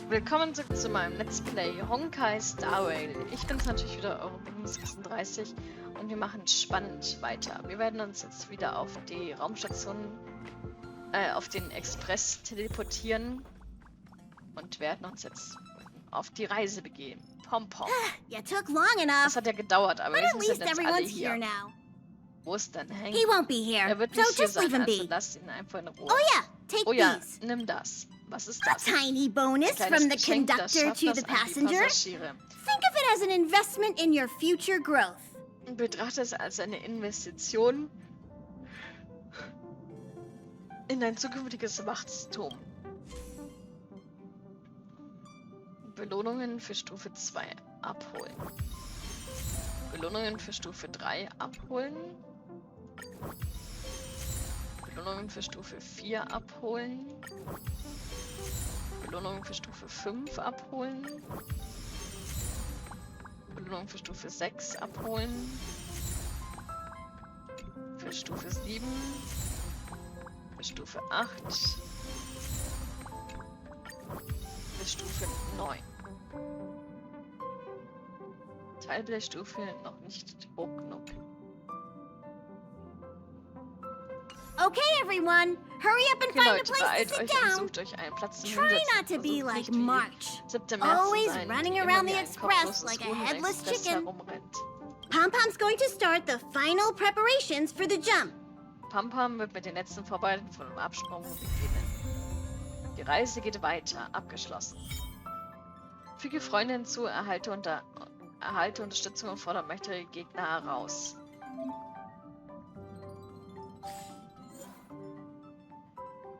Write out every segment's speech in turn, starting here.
Willkommen zurück zu meinem Let's Play Honkai Star Rail. Ich bin's natürlich wieder, eure 36 und wir machen spannend weiter. Wir werden uns jetzt wieder auf die Raumstation, auf den Express teleportieren und werden uns jetzt auf die Reise begeben. Pom Pom. You took long enough. Das hat ja gedauert, aber wir sind jetzt alle Everyone's hier. here now. Wo ist denn Hank? He won't be here. Er wird So nicht hier just leave sein, him also be. lass ihn einfach in Ruhe. Oh yeah, take Oh ja, these. nimm das. Was ist A das? tiny bonus Kleines from the Geschenk, das conductor schafft to das the an die passenger. Passagiere. Think of it as an investment in your future growth. Betrachte es als eine Investition in dein zukünftiges Wachstum. Belohnungen für Stufe 2 abholen. Belohnungen für Stufe 3 abholen. Belohnungen für Stufe 4 abholen. Belohnungen für Stufe 5 abholen. Belohnung für Stufe 6 abholen. Für Stufe 7. Für Stufe 8. Für Stufe 9. Teilblechstufe noch nicht hoch genug. Okay, everyone, hurry up and Okay, find a Leute, place to beeilt sit euch und down. sucht euch einen Platz zum Try Hinsetzen. not to be Versucht like nicht wie March, 7. März always zu sein, running die immer around wie the ein express kopfloses like a Huhn im headless Express chicken. herumrennt. Pom-Pom's going to start the final preparations for the jump. Pam wird mit den letzten Vorbereitungen von dem Absprung beginnen. Die Reise geht weiter. Abgeschlossen. Füge Freunde hinzu, erhalte Unterstützung und fordere mächtige Gegner heraus.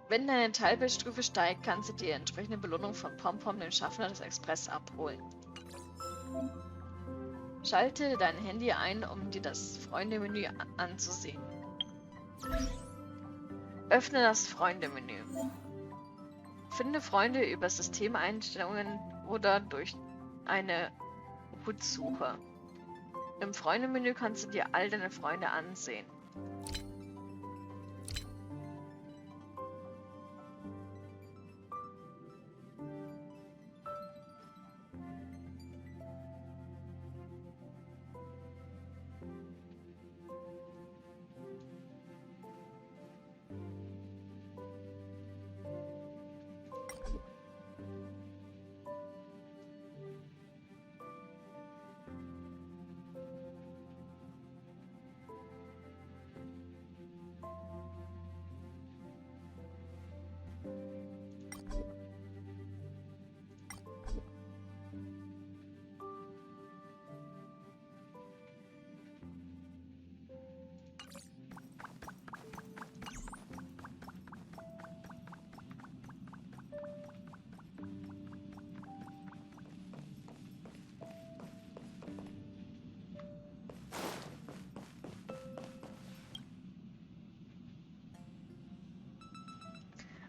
Wenn deine Teilbildstufe steigt, kannst du die entsprechende Belohnung von Pom, dem Schaffner des Express, abholen. Schalte dein Handy ein, um dir das Freunde-Menü anzusehen. Öffne das Freunde-Menü. Finde Freunde über Systemeinstellungen oder durch eine HUD-Suche. Im Freunde-Menü kannst du dir all deine Freunde ansehen.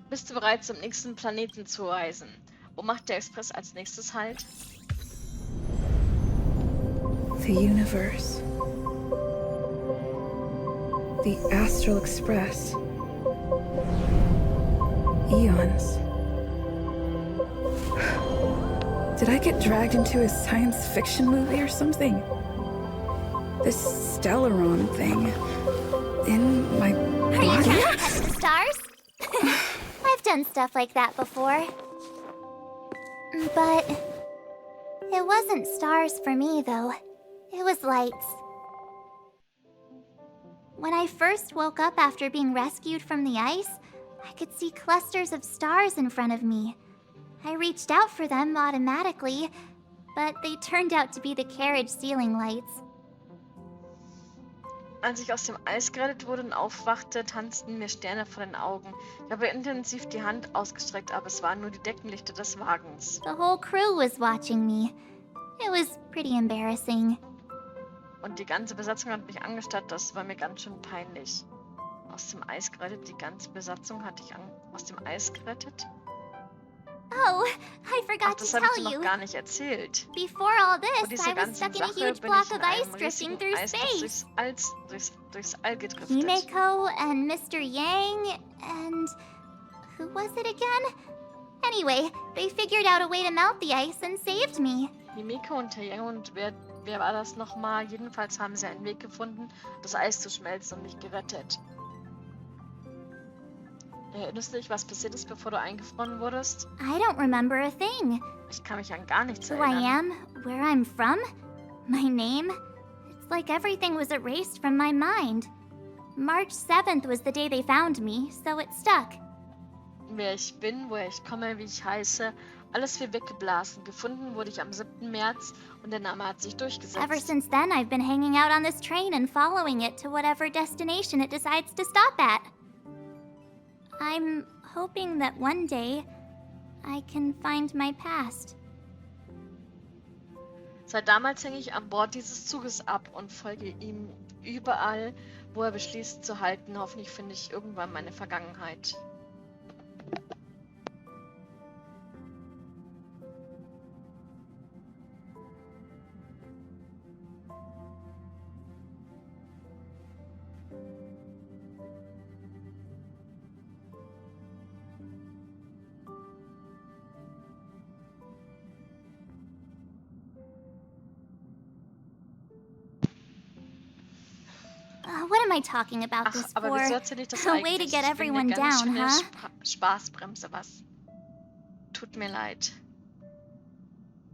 Bist du bereit, zum nächsten Planeten zu reisen? Wo macht der Express als nächstes Halt? The universe. The Astral Express. Eons. Did I get dragged into a science fiction movie or something? This Stellaron thing. In my Are you body? trying to touch the stars? I've done stuff like that before. But it wasn't stars for me, though. It was lights. When I first woke up after being rescued from the ice, I could see clusters of stars in front of me. I reached out for them automatically, but they turned out to be the carriage ceiling lights. Als ich aus dem Eis gerettet wurde und aufwachte, tanzten mir Sterne vor den Augen. Ich habe intensiv die Hand ausgestreckt, aber es waren nur die Deckenlichter des Wagens. The whole crew was watching me. It was pretty embarrassing. Und die ganze Besatzung hat mich angestarrt, das war mir ganz schön peinlich. Aus dem Eis gerettet, die ganze Besatzung hat dich aus dem Eis gerettet? Oh, I Ach, forgot to das habe ich dir tell noch you. gar nicht erzählt. Before all Vor this, dieser I was ganzen stuck in a Sache huge bin block ich in of ice einem drifting riesigen through Eisdrift space. durchs All gedriftet. Himeko and Mr. Yang and... who was it again? Anyway, they figured out a way to melt the ice and saved me. Mimiko und Taeyang und wer war das nochmal? Jedenfalls haben sie einen Weg gefunden, das Eis zu schmelzen und mich gerettet. Erinnerst du dich, was passiert ist, bevor du eingefroren wurdest? I don't remember a thing. Ich kann mich an gar nichts Who I erinnern. am, where I'm from, my name. It's like everything was erased from my mind. March 7th was the day they found me, so it stuck. Wer ich bin, woher ich komme, wie ich heiße, alles wie weggeblasen. Gefunden wurde ich am 7. März und der Name hat sich durchgesetzt. Ever since then, I've been hanging out on this train and following it to whatever destination it decides to stop at. I'm hoping that one day I can find my past. Seit damals hänge ich an Bord dieses Zuges ab und folge ihm überall, wo er beschließt zu halten. Hoffentlich finde ich irgendwann meine Vergangenheit. What am I talking about Ach, this aber for? wieso erzähle ich das A way eigentlich? to get Ich bin everyone eine ganz down, schöne huh? Spaßbremse, was? Tut mir leid.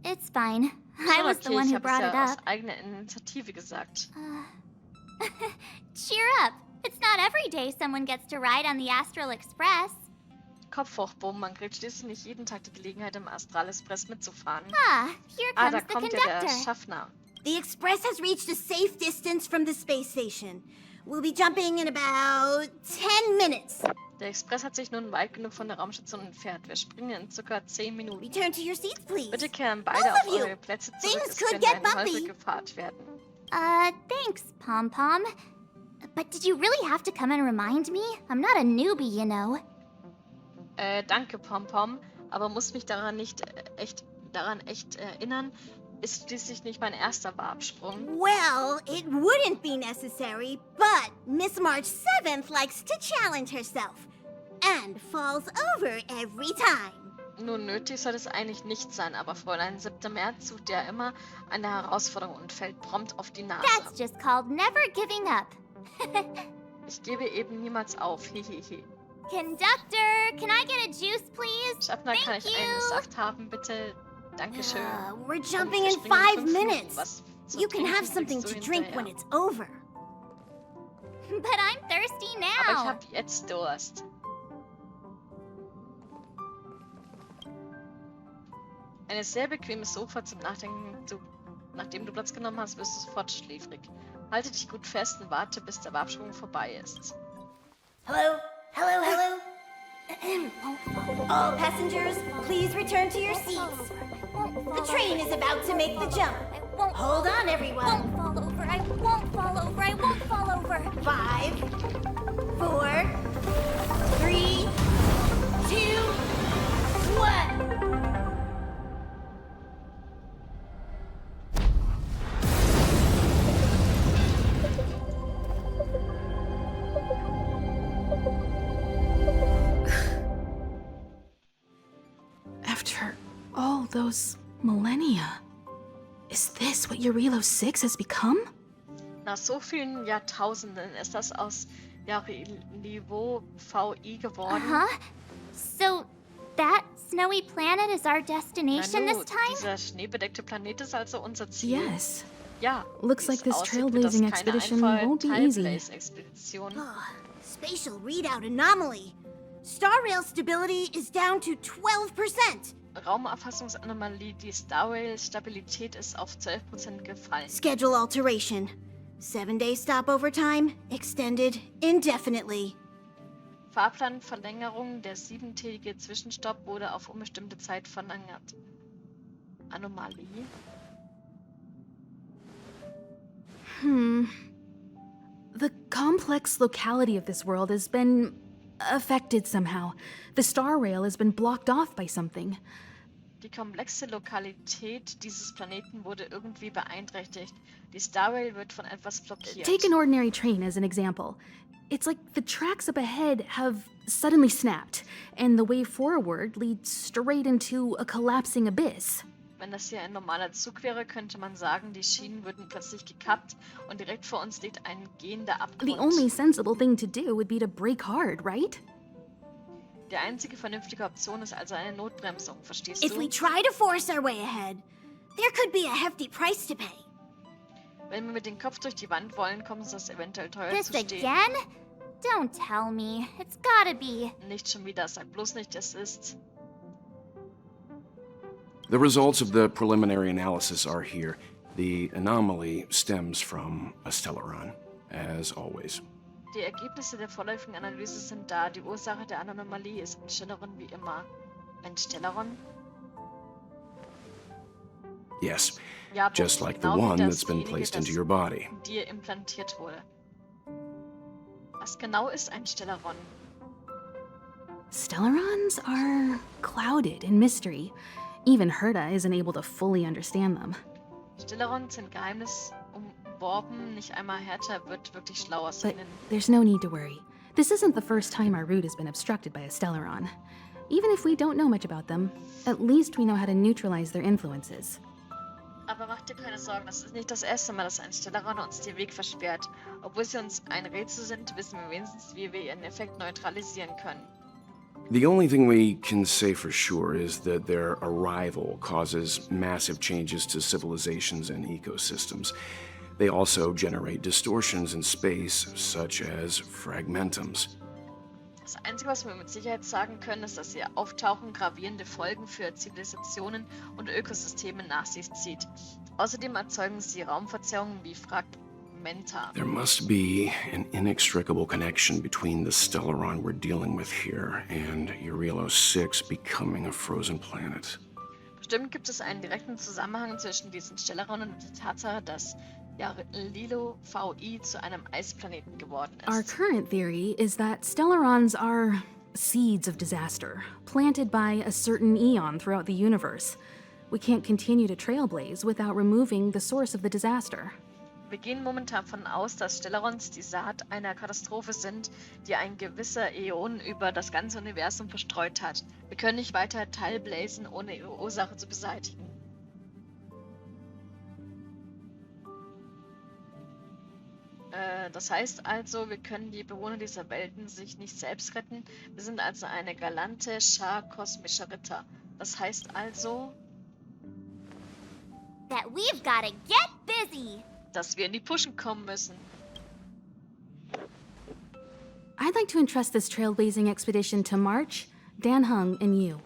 It's fine. I Schon was the okay, one ich who habe es brought ja it aus up. eigener Initiative gesagt. Cheer up. It's not every day someone gets to ride on the Astral Express. Kopf hoch, Bumm, man kriegt schließlich nicht jeden Tag die Gelegenheit, im Astral-Express mitzufahren. Ah, here Ah, comes da the kommt ja der conductor. Schaffner. The Express has reached a safe distance from the space station. We'll be jumping in about 10 minutes. Der Express hat sich nun weit genug von der Raumstation entfernt. Wir springen in ca. 10 Minuten. Return to your seats, please. Bitte kehren beide Both auf of you. eure Plätze zurück. Things Es could könnte get eine bumpy. holprige Fahrt werden. Thanks, Pom Pom. But did you really have to come and remind me? I'm not a newbie, you know. Danke, Pom-Pom, aber muss mich daran echt erinnern. Ist schließlich nicht mein erster Warpsprung. Well, it wouldn't be necessary, but Miss March 7th likes to challenge herself and falls over every time. Nun, nötig soll es eigentlich nicht sein, aber Fräulein 7. März sucht ja immer eine Herausforderung und fällt prompt auf die Nase. That's just called never giving up. Ich gebe eben niemals auf, hehehe. Conductor, can I get a juice, please? Schaffner, kann Thank ich einen you. Saft haben, bitte? Dankeschön. We're Und jumping wir in springen 5 5 Minuten. minutes. Was zu You can trinken have something kriegst to du drink when hinterher. it's over. But I'm thirsty Aber ich now. habe jetzt Durst. Ein sehr bequemes Sofa zum Nachdenken. Nachdem du Platz genommen hast, wirst du sofort schläfrig. Halte dich gut fest und warte, bis der Warpsprung vorbei ist. Hello? Hello, hello? All passengers, please return to your seats. The train is about to make the jump. I won't Hold on, won't everyone. fall over. I won't fall over. I won't fall over. 5, 4, 3, 2, 1. After all those millennia, is this what Eurilo 6 has become? Nach so vielen Jahrtausenden ist das aus Niveau VI geworden. Huh? So that snowy planet is our destination Nanu, this time? dieser schneebedeckte Planet ist also unser Ziel. Yes. Ja. Looks wie like es this aussieht, wird das trailblazing keine expedition einfache won't be easy. Trailblaze-Expedition. Spatial readout anomaly. Star rail stability is down to 12%. Raumerfassungsanomalie, die Star Rail Stabilität ist auf 12% gefallen. Schedule alteration. 7-day stopover time extended indefinitely. Fahrplanverlängerung, der 7-tägige Zwischenstopp wurde auf unbestimmte Zeit verlängert. Anomalie. The complex locality of this world has been affected somehow. The star rail has been blocked off by something. Die komplexe Lokalität dieses Planeten wurde irgendwie beeinträchtigt. Die Star Rail wird von etwas blockiert. Take an ordinary train as an example. It's like the tracks up ahead have suddenly snapped, and the way forward leads straight into a collapsing abyss. Wenn das hier ein normaler Zug wäre, könnte man sagen, die Schienen würden plötzlich gekappt und direkt vor uns liegt ein gehender The only Abgrund. sensible thing to do would be to brake hard, right? Die einzige vernünftige Option ist also eine Notbremsung, verstehst If du? we try to force our way ahead, there could be a hefty price to pay. Wenn wir mit dem Kopf durch die Wand wollen, kommt uns das eventuell teuer This zu stehen. again? Don't tell me. It's gotta be. Nicht schon wieder, sag bloß nicht, es ist. The results of the preliminary analysis are here. The anomaly stems from a Stellaron, as always. Die Ergebnisse der vorläufigen Analyse sind da. Die Ursache der Anomalie ist ein Stellaron wie immer. Ein Stellaron? Yes, Ja, just Bobby, like the genau wie one that's been dasjenige, placed das into your body. in dir implantiert wurde. Was genau ist ein Stellaron? Stellarons are clouded in mystery. Even Herta isn't able to fully understand them. Stellaron sind Geheimnis umworben. Nicht einmal Hertha wird wirklich schlau aus But ihnen. there's no need to worry. This isn't the first time our route has been obstructed by a Stellaron. Even if we don't know much about them, at least we know how to neutralize their influences. Aber mach dir keine Sorgen, das ist nicht das erste Mal, dass ein Stellaron uns den Weg versperrt. Obwohl sie uns ein Rätsel sind, wissen wir wenigstens, wie wir ihren Effekt neutralisieren können. The only thing we can say for sure is that their arrival causes massive changes to civilizations and ecosystems. They also generate distortions in space, such as fragmentums. Das Einzige, was wir mit Sicherheit sagen können, ist, dass ihr Auftauchen gravierende Folgen für Zivilisationen und Ökosysteme nach sich zieht. Außerdem erzeugen sie Raumverzerrungen wie Fragmenta. There must be an inextricable connection between the Stellaron we're dealing with here and Eurelo 6 becoming a frozen planet. Bestimmt gibt es einen direkten Zusammenhang zwischen diesen Stellaron und der Tatsache, dass Lilo VI zu einem Eisplaneten geworden Our ist. current theory is that Stellarons are seeds of disaster, planted by a certain eon throughout the universe. We can't continue to trailblaze without removing the source of the disaster. Wir gehen momentan davon aus, dass Stellarons die Saat einer Katastrophe sind, die ein gewisser Äon über das ganze Universum verstreut hat. Wir können nicht weiter teilblazen, ohne ihre Ursache zu beseitigen. Das heißt also, wir können die Bewohner dieser Welten sich nicht selbst retten. Wir sind also eine galante Schar kosmischer Ritter. Das heißt also, That we've gotta get busy. dass wir in die Pushen kommen müssen. I'd like to entrust this trailblazing expedition to March, Dan Hung, and you.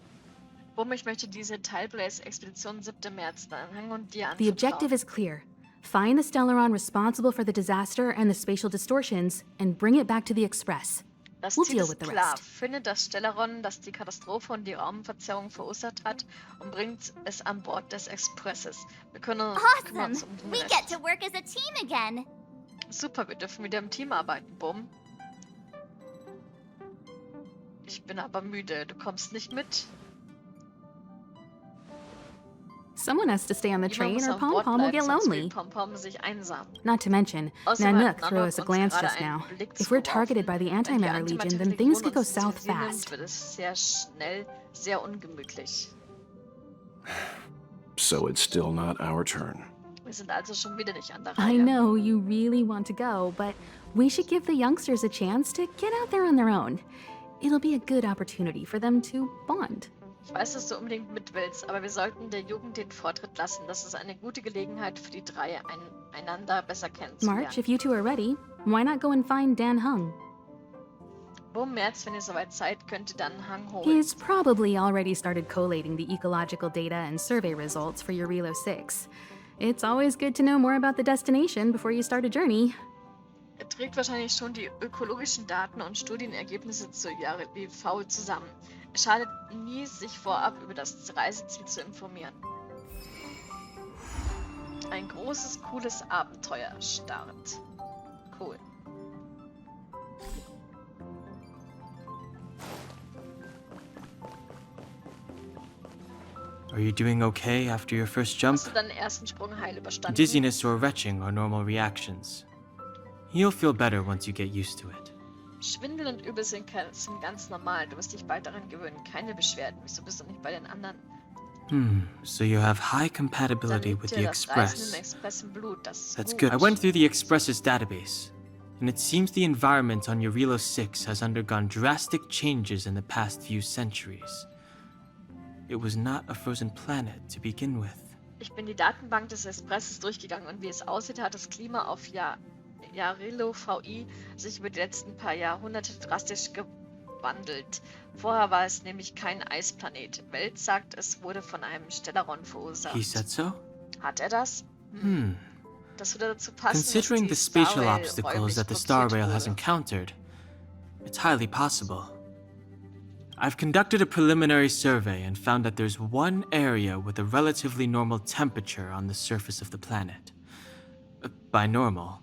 Ich möchte diese Teilblaze-Expedition 7. März dann Hang und dir The objective anvertrauen. is clear. Find the Stellaron responsible for the disaster and the spatial distortions, and bring it back to the Express. Das We'll Ziel deal ist with the klar. rest. Findet das Stellaron, das die Katastrophe und die Raumverzerrung verursacht hat, und bringt es an Bord des Expresses. Wir können kümmern Awesome. uns um den We Rest. get to work as a team again. Super, wir dürfen wieder im Team arbeiten, Bumm. Ich bin aber müde. Du kommst nicht mit? Someone has to stay on the Jemand train muss or an Bord Pom Pom will bleiben, get sonst lonely. fühlt Pom-Pom sich einsam. Not to mention, Außerdem Nanook hat threw Nanook us a uns glance gerade just einen now. Blick If we're targeted by zugeworfen. the Wenn die Antimatter Legion, then Antimatter things Legion could go uns south intensivieren, fast. wird es sehr schnell, sehr ungemütlich. So it's still not our turn. Wir sind also schon wieder nicht an der I Reihe. know you really want to go, but we should give the youngsters a chance to get out there on their own. It'll be a good opportunity for them to bond. Ich weiß, dass du unbedingt mit willst, aber wir sollten der Jugend den Vortritt lassen. Das ist eine gute Gelegenheit für die drei, einander besser kennenzulernen. March, if you two are ready, why not go and find Dan Hung? Im März, wenn ihr soweit seid, könnt ihr dann Hang holen. He's probably already started collating the ecological data and survey results for Eurelo 6. It's always good to know more about the destination before you start a journey. Er trägt wahrscheinlich schon die ökologischen Daten und Studienergebnisse zur JRV zusammen. Es schadet nie, sich vorab über das Reiseziel zu informieren. Ein großes, cooles Abenteuer-Start. Cool. Are you doing okay after your first jump? Hast du deinen ersten Sprung heil überstanden? Dizziness or retching are normal reactions. You'll feel better once you get used to it. Schwindel und Übelkeit sind ganz normal. Du wirst dich bald daran gewöhnen. Keine Beschwerden. Wieso bist du nicht bei den anderen? So you have high Dann compatibility liegt with dir the das Reisen im Express. Express im Blut. Das ist That's gut. good. I went through the Express's database, and it seems the environment on Eurilo 6 has undergone drastic changes in the past few centuries. It was not a frozen planet to begin with. Ich bin die Datenbank des Expresses durchgegangen und wie es aussieht, hat das Klima auf Jarilo VI sich über die letzten paar Jahrhunderte drastisch gewandelt. Vorher war es nämlich kein Eisplanet. Welt sagt, es wurde von einem Stellaron verursacht. He said so? Hat er das? Das würde dazu passen, Considering the dass die spatial Starrail obstacles räumlich that the blockiert Star Rail has wurde. encountered, it's highly possible. I've conducted a preliminary survey and found that there's one area with a relatively normal temperature on the surface of the planet. By normal,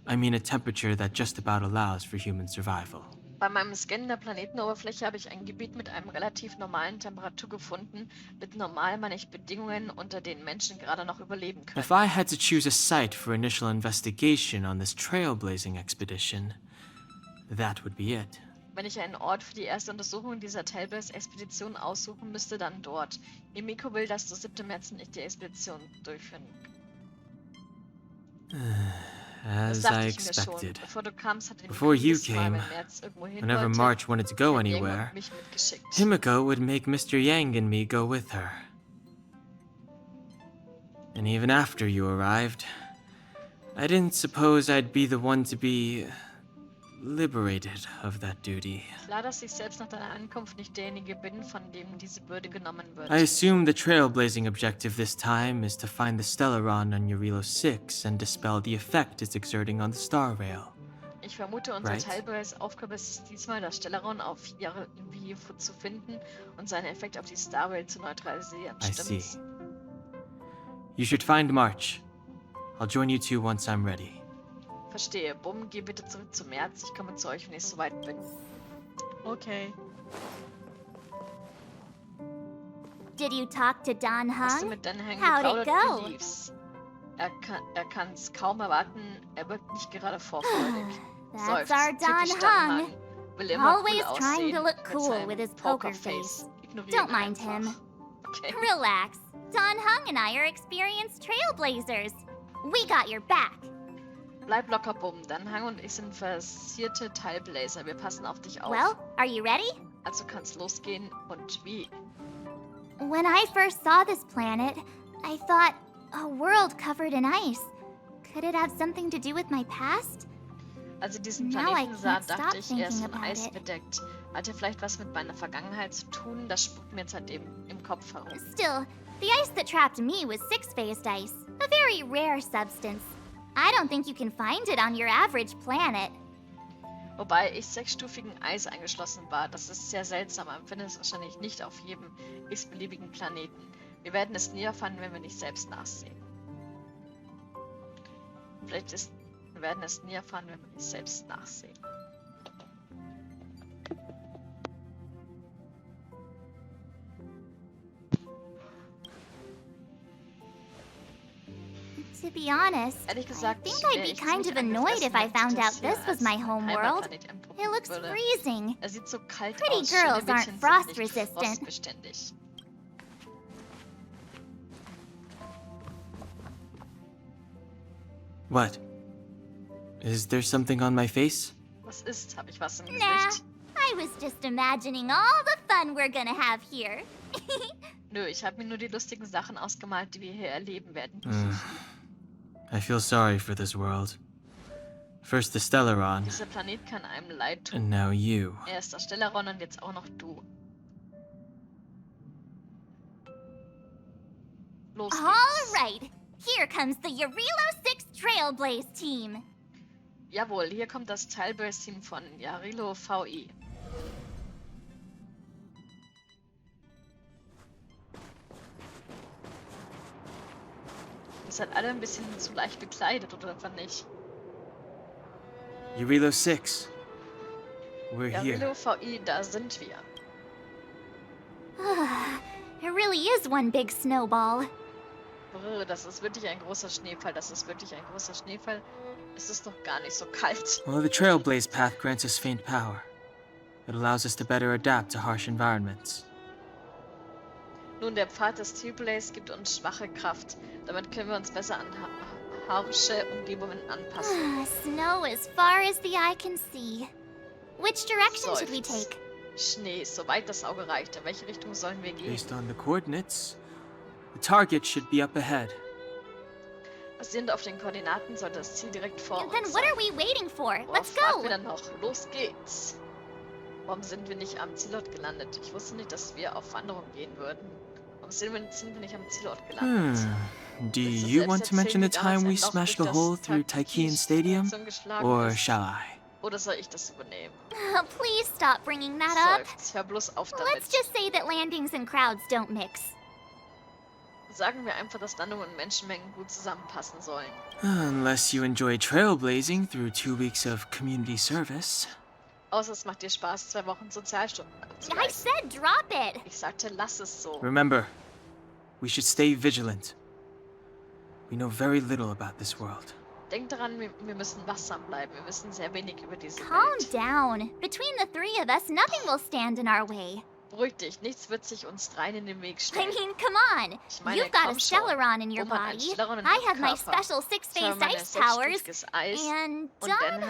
I mean a temperature that just about allows for human survival. Bei meinem Scannen der Planetenoberfläche habe ich ein Gebiet mit einem relativ normalen Temperatur gefunden. Mit normal meine ich Bedingungen, unter denen Menschen gerade noch überleben können. If I had to choose a site for initial investigation on this trailblazing expedition, that would be it. Wenn ich einen Ort für die erste Untersuchung dieser Tailbase-Expedition aussuchen müsste, dann dort. Emiko will, dass du 7. März und ich die Expedition durchführen. Das As dachte I ich mir schon. expected. Bevor du kamst, hatte Before Emiko you jedes Mal, came, wenn März irgendwo hin Whenever wollte, March wanted to go hat Yang anywhere, und mich mitgeschickt. Himiko would make Mr. Yang and me go with her. And even after you arrived, I didn't suppose I'd be the one to be liberated of that duty. Klar, dass ich selbst nach deiner Ankunft nicht derjenige bin, von dem diese Bürde genommen wird. I assume the trailblazing objective this time is to find the Stellaron on Eurilo 6 and dispel the effect it's exerting on the Star Rail. Ich vermute, unser Right. Teilbereichsaufgabe ist es diesmal, das Stellaron auf Jarilo zu finden und seinen Effekt auf die Star Rail zu neutralisieren. I see. Stimmt's? You should find March. I'll join you two once I'm ready. Verstehe. Bumm, geh bitte zurück zum März. Ich komme zu euch, wenn ich soweit bin. Okay. Did you talk to Dann, Hast du Hung? mit Dan Hang How'd it geplaudert? go? Wie lief's? Er kann's kaum erwarten. Er wirkt nicht gerade vorfreudig. That's Seufzt. our Dann Typisch Dan Hung. Hang. Will immer Always cool trying aussehen to look mit cool seinem with his poker Pokerface. face. Ignoriere Don't ihn mind einfach. him. Okay. Relax. Dann Hung and I are experienced trailblazers. We got your back. Bleib locker, Bumm. Dan Hang und ich sind versierte Teilblazer. Wir passen auf dich auf. Well, are you ready? Also kann's losgehen. Und wie? When I first saw this planet, I thought, a world covered in ice. Could it have something to do with my past? Als ich diesen Now I Planeten sah, can't stop dachte ich, er ist thinking von about Eis it. bedeckt. Hat er vielleicht was mit meiner Vergangenheit zu tun? Das spukt mir jetzt halt eben im Kopf herum. Still, the ice that trapped me was six-phased ice, a very rare substance. I don't think you can find it on your average planet. Wobei ich 6-stufigen Eis eingeschlossen war. Das ist sehr seltsam. Man findet es wahrscheinlich nicht auf jedem x-beliebigen Planeten. Wir werden es nie erfahren, wenn wir nicht selbst nachsehen. Wir werden es nie erfahren, wenn wir nicht selbst nachsehen. To be honest, Ehrlich I gesagt, think I'd wäre be ich kind ziemlich of annoyed if I angefressen, found out dass this hier was my als home world. Heimatplanet empfunden It looks würde. freezing. Er sieht so kalt Pretty aus. girls Schöne Mädchen aren't sind frost nicht resistant. frostbeständig. What? Is there something on my face? Was ist? Habe ich was im Nah, Gesicht? I was just imagining all the fun we're gonna have here. Nö, ich habe mir nur die lustigen Sachen ausgemalt, die wir hier erleben werden. I feel sorry for this world. First the Stellaron, Dieser Planet kann einem leid tun. and now you. Er ist der Stellaron und jetzt auch noch du. Los geht's. All right, here comes the Eurilo 6 Trailblaze team. Jawohl, hier kommt das Teilbase-Team von Jarilo VI. Ihr seid alle ein bisschen zu leicht bekleidet, oder etwa nicht? Eurilo 6. We're here. Jarilo VI, da sind wir. It really is one big snowball. Brr, das ist wirklich ein großer Schneefall. Das ist wirklich ein großer Schneefall. Es ist noch gar nicht so kalt. Well, the Trailblaze path grants us faint power. It allows us to better adapt to harsh environments. Nun, der Pfad des Trailblaze gibt uns schwache Kraft. Damit können wir uns besser an harsche Umgebungen anpassen. Snow as far as the eye can see. Which direction should we Seufzt. take? Schnee, soweit das Auge reicht. In welche Richtung sollen wir gehen? Based on the coordinates, the target should be up ahead. Basierend auf den Koordinaten sollte das Ziel direkt vor Then uns what sein. are we waiting for? Worauf Let's warten go! wir dann noch? Los geht's! Warum sind wir nicht am Zielort gelandet? Ich wusste nicht, dass wir auf Wanderung gehen würden. Warum sind wir nicht am Zielort gelandet? Do you want to mention the time we smashed a hole through Taikian Stadium? Or shall I? Oder soll ich das übernehmen? Please stop bringing that up. Seufzt, hör bloß auf damit. Let's just say that landings and crowds don't mix. Sagen wir einfach, dass Landungen und Menschenmengen gut zusammenpassen sollen. Unless you enjoy trailblazing through 2 weeks of community service. Außer es macht dir Spaß, 2 Wochen Sozialstunden I abzuleisten. said drop it. Ich sagte, lass es so. Remember, we should stay vigilant. We know very little about this world. Denk daran, wir müssen wachsam bleiben. Wir wissen sehr wenig über diese Calm Welt. down. Between the three of us, nothing will stand in our way. Beruhig dich, nichts wird sich uns dreien in den Weg I stellen. mean, come on. Ich meine, You've got a komm schon. Stellaron in your Wo man ein body. Stellaron in I dem have my Körper. special Ich habe six-phase meine ice powers. sechsstufiges Eis. And Und Dann, Dann,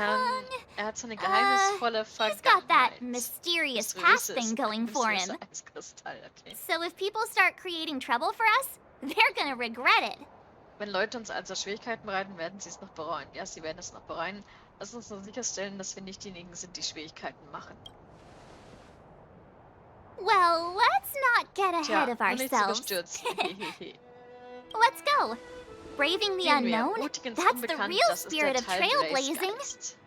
er hat so eine geheimnisvolle he's got that Vergangenheit. mysterious past Mysteriöses, thing going for him. mysteriöses Eiskristall, okay. So if people start creating trouble for us, they're gonna regret it. Wenn Leute uns also Schwierigkeiten bereiten, werden sie es noch bereuen. Ja, sie werden es noch bereuen. Lass uns nur sicherstellen, dass wir nicht diejenigen sind, die Schwierigkeiten machen. Well, let's not get Tja, ahead of nur nicht zu ourselves. bestürzen. Hehehe. Let's go. Braving the Gehen wir, unknown? mutig ins That's the Unbekannte, real das ist der spirit of trailblazing. Trailblaze-Geist.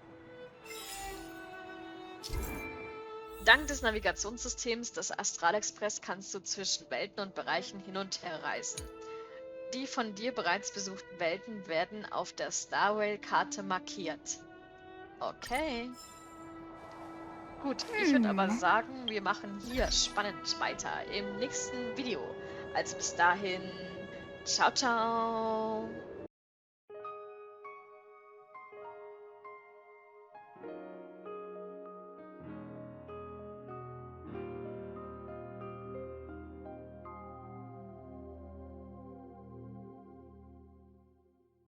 Dank des Navigationssystems des Astralexpress kannst du zwischen Welten und Bereichen hin und her reisen. Die von dir bereits besuchten Welten werden auf der Starrail-Karte markiert. Okay. Gut, ich würde aber sagen, wir machen hier spannend weiter im nächsten Video. Also bis dahin, ciao, ciao.